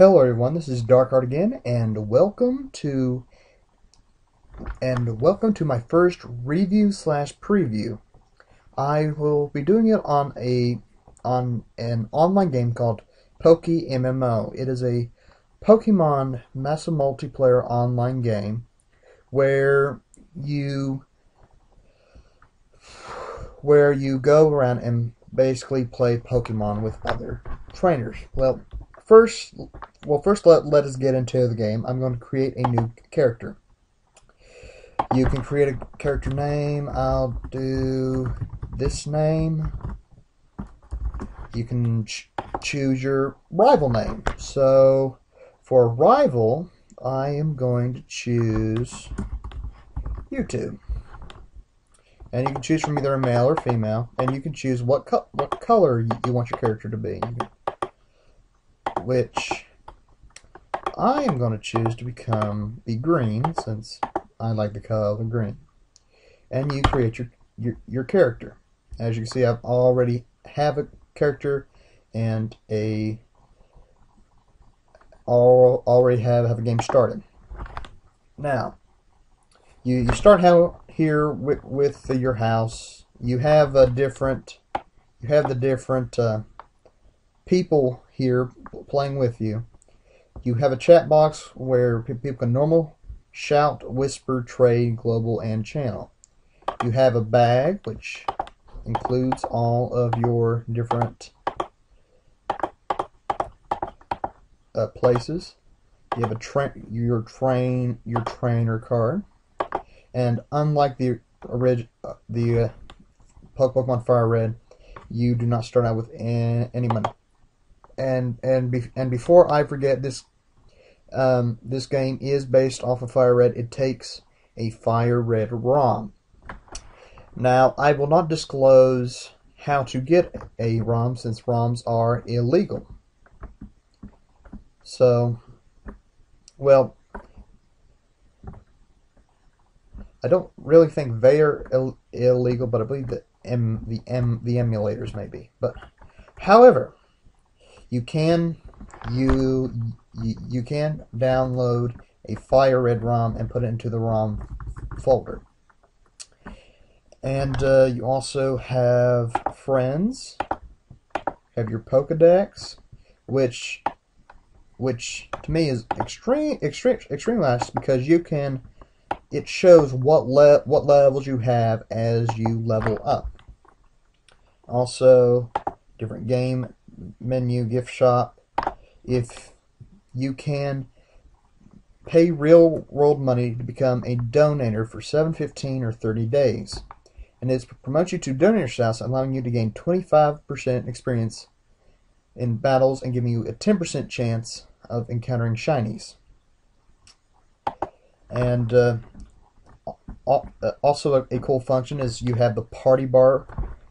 Hello everyone, this is DarkheartSCII again, and welcome to my first review slash preview. I will be doing it on an online game called PokemMMO. It is a Pokemon massive multiplayer online game where you go around and basically play Pokemon with other trainers. First let us get into the game. I'm going to create a new character. You can create a character name. I'll do this name. You can choose your rival name. So for rival, I am going to choose YouTube. And you can choose from either a male or female, and you can choose what color you want your character to be. Which I am going to choose to be green, since I like the color green. And you create your character. As you can see, I've already have a character and already have a game started. Now, you start here with your house. You have the different people here playing with you. You have a chat box where people can normal, shout, whisper, trade, global, and channel. You have a bag which includes all of your different places. You have your trainer card, and unlike the Pokemon Fire Red, you do not start out with any money. And before I forget, this game is based off of Fire Red. It takes a Fire Red ROM. Now, I will not disclose how to get a ROM, since ROMs are illegal. So, well, I don't really think they are illegal, but I believe that the emulators may be. But, however, you can download a Fire Red ROM and put it into the ROM folder. And you also have friends, have your Pokedex, which to me is extremely nice, because it shows what levels you have as you level up. Also, different game menu, gift shop. If you can pay real world money to become a donator for 7, 15, or 30 days. And it promotes you to donor status, allowing you to gain 25% experience in battles and giving you a 10% chance of encountering shinies. And also a cool function is you have the party bar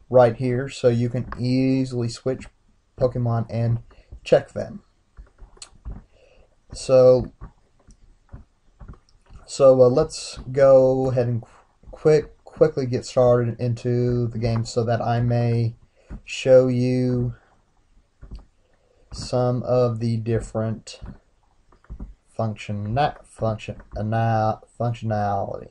right here, so you can easily switch Pokemon and check them. So let's go ahead and quickly get started into the game, so that I may show you some of the different functionality.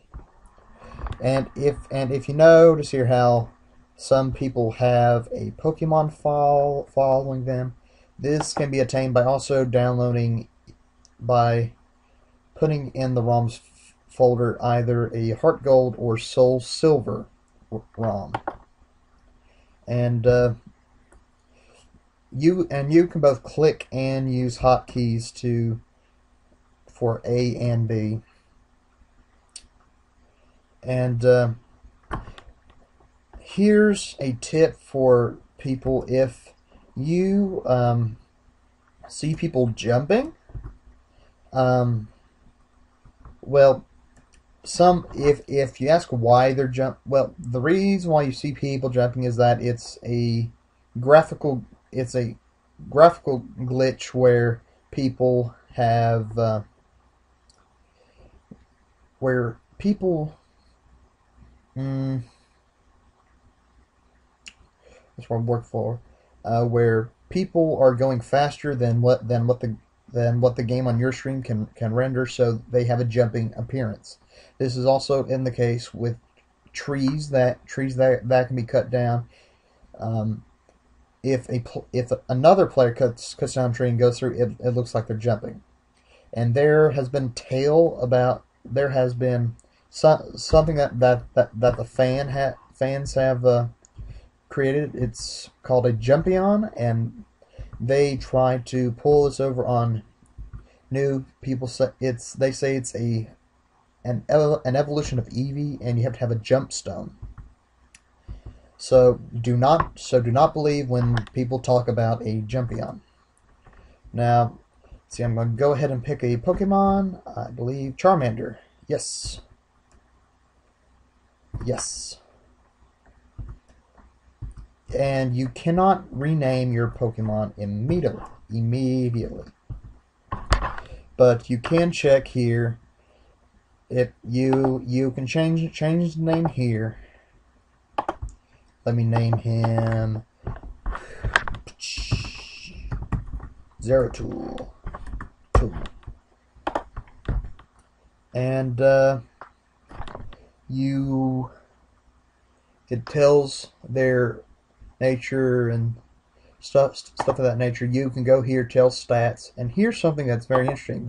And if you notice here how some people have a Pokemon following them, this can be attained by also by putting in the ROMs folder either a Heart Gold or Soul Silver ROM. And you can both click and use hotkeys for A and B. And here's a tip for people: if you see people jumping, well, if you ask why they're the reason why you see people jumping is that it's a graphical glitch where people have that's what I'm working for, where people are going faster than what the than what the game on your screen can render, so they have a jumping appearance. This is also in the case with trees that can be cut down. If another player cuts down a tree and goes through, it looks like they're jumping. And there has been something that the fans have created. It's called a Jumpion, and they try to pull this over on new people. They say it's an evolution of Eevee, and you have to have a jump stone. So do not believe when people talk about a Jumpion. Now, see, I'm going to go ahead and pick a Pokemon. I believe Charmander. Yes. Yes. And you cannot rename your Pokemon immediately. But you can check here. You can change the name here. Let me name him Zeratul. And it tells their nature and stuff of that nature. You can go here, tell stats, and here's something that's very interesting.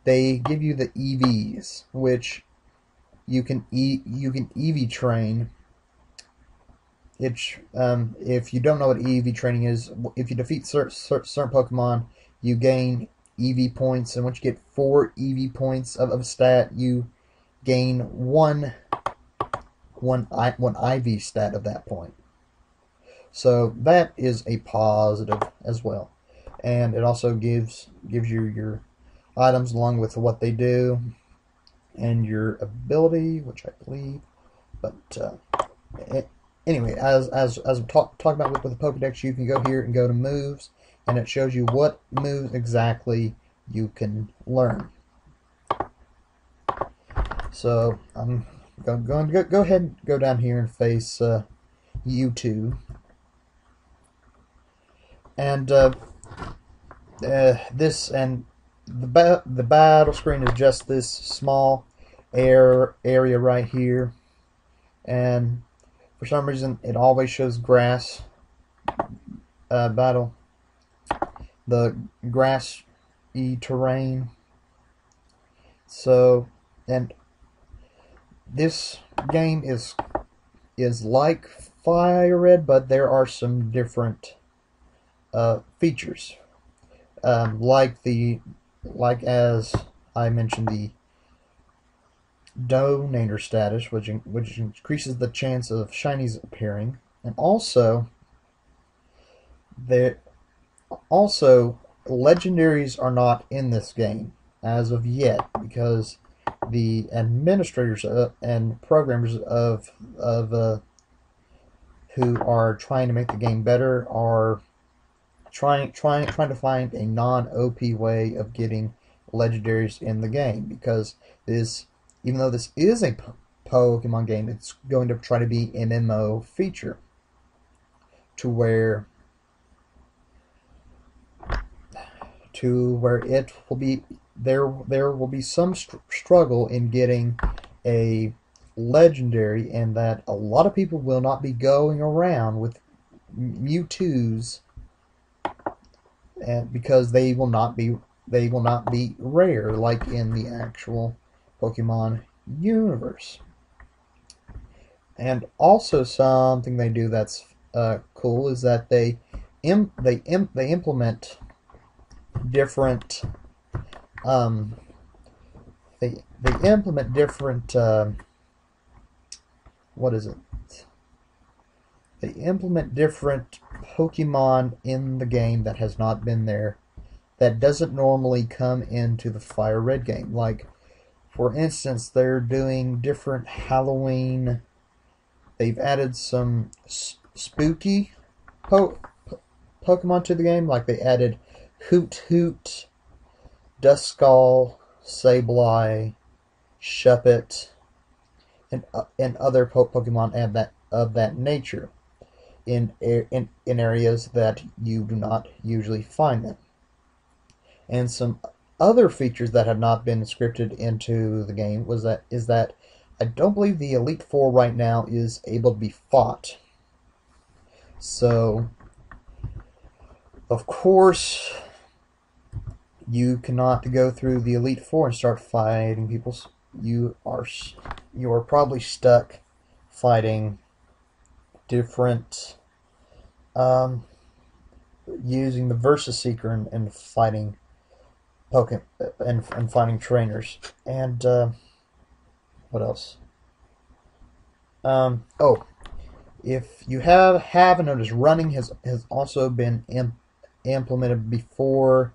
They give you the EVs, which you can EV train. If you don't know what EV training is, if you defeat certain Pokemon, you gain EV points, and once you get 4 EV points of stat, you gain one IV stat of that point. So that is a positive as well, and it also gives you your items along with what they do and your ability, which I believe. But anyway, as I'm talking about with the Pokedex, you can go here and go to moves, and it shows you what moves exactly you can learn. So I'm going to go ahead and go down here and face U2. And the battle screen is just this small area right here, and for some reason it always shows grass battle, the grassy terrain. So, and this game is like Fire Red, but there are some different features, like as I mentioned, the Donator status, which increases the chance of shinies appearing, and also legendaries are not in this game as of yet, because the administrators and programmers of who are trying to make the game better are trying to find a non-OP way of getting legendaries in the game, because even though this is a Pokemon game, it's going to try to be an MMO feature, to where it will be there will be some struggle in getting a legendary, and that a lot of people will not be going around with Mewtwo's, and because they will not be rare like in the actual Pokemon universe. And also something they do that's cool is that they implement different what is it? They implement different Pokemon in the game that has not been there, that doesn't normally come into the Fire Red game. Like, for instance, they're doing different Halloween. They've added some spooky Pokemon to the game. Like, they added Hoot Hoot, Duskull, Sableye, Shuppet, and other Pokemon of that nature in areas that you do not usually find them. And some other features that have not been scripted into the game is that I don't believe the Elite Four right now is able to be fought. So, of course, you cannot go through the Elite Four and start fighting people. You are probably stuck fighting different, using the Versus Seeker and fighting Pokemon and finding trainers. And what else? Oh, if you haven't noticed, running has also been implemented before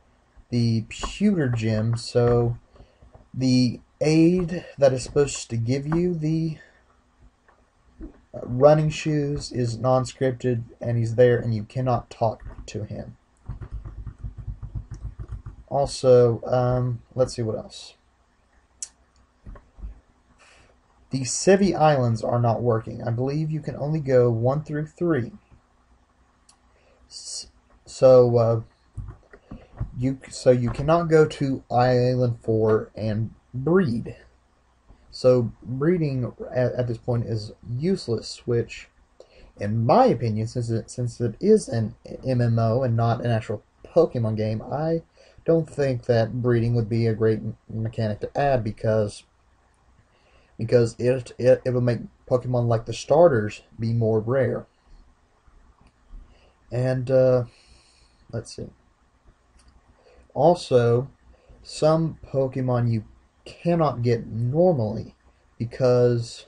the pewter gym. So the aide that is supposed to give you the running shoes is non-scripted, and he's there, and you cannot talk to him. Also, let's see what else. The PokemMMO Islands are not working. I believe you can only go 1 through 3. So you cannot go to Island 4 and breed. So breeding at this point is useless, which, in my opinion, since it is an MMO and not an actual Pokemon game, I don't think that breeding would be a great mechanic to add because it will make Pokemon like the starters be more rare. And let's see. Also, some Pokemon you cannot get normally because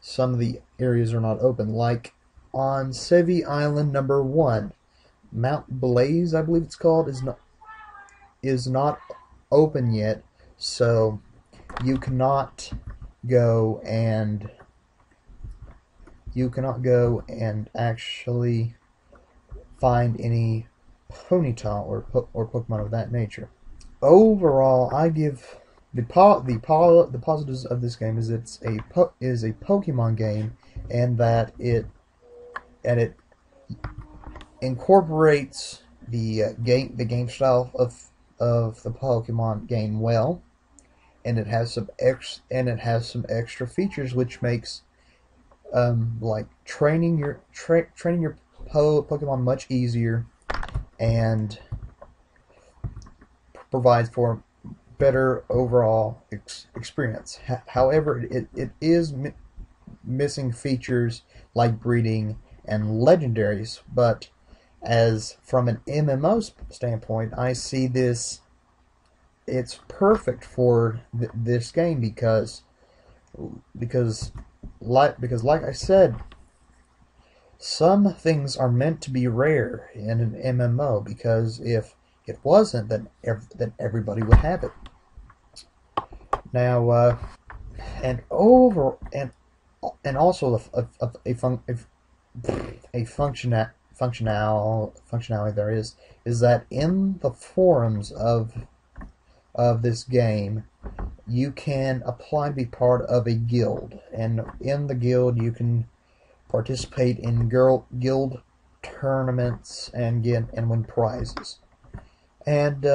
some of the areas are not open. Like on Sevi Island number 1, Mount Blaze, I believe it's called, is not open yet, so you cannot go and actually find any Ponyta or Pokemon of that nature. Overall, I give the positives of this game is it's a Pokemon game, and that it incorporates the game style of the Pokemon game well, and it has some extra features which makes like training your Pokemon much easier, and provides for better overall experience. However, it is missing features like breeding and legendaries, but as from an MMO standpoint, I see this, it's perfect for this game because like I said, some things are meant to be rare in an MMO, because if it wasn't, then everybody would have it. Now, and also a functionality there is that in the forums of this game, you can apply to be part of a guild, and in the guild you can participate in guild tournaments and win prizes, and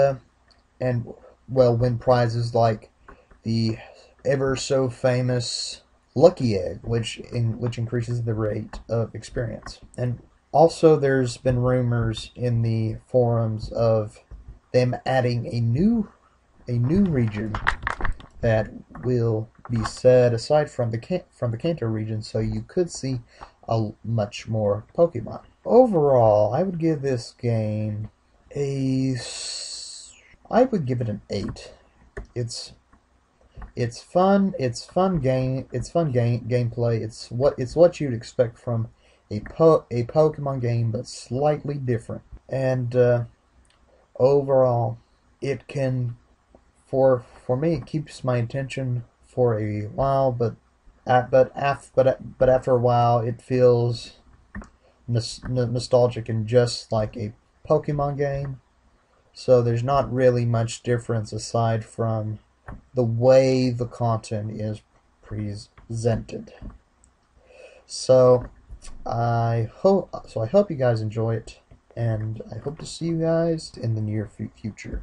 win prizes like the ever so famous Lucky Egg, which increases the rate of experience. And also, there's been rumors in the forums of them adding a new region that will be set aside from the Kanto region, so you could see a much more Pokemon. Overall, I would give this game I would give it an 8. It's fun. It's fun gameplay. It's what you'd expect from a Pokemon game, but slightly different. And overall, it can, for me, it keeps my attention for a while, but after a while, it feels nostalgic and just like a Pokemon game. So there's not really much difference aside from the way the content is presented. So I hope you guys enjoy it, and I hope to see you guys in the near future.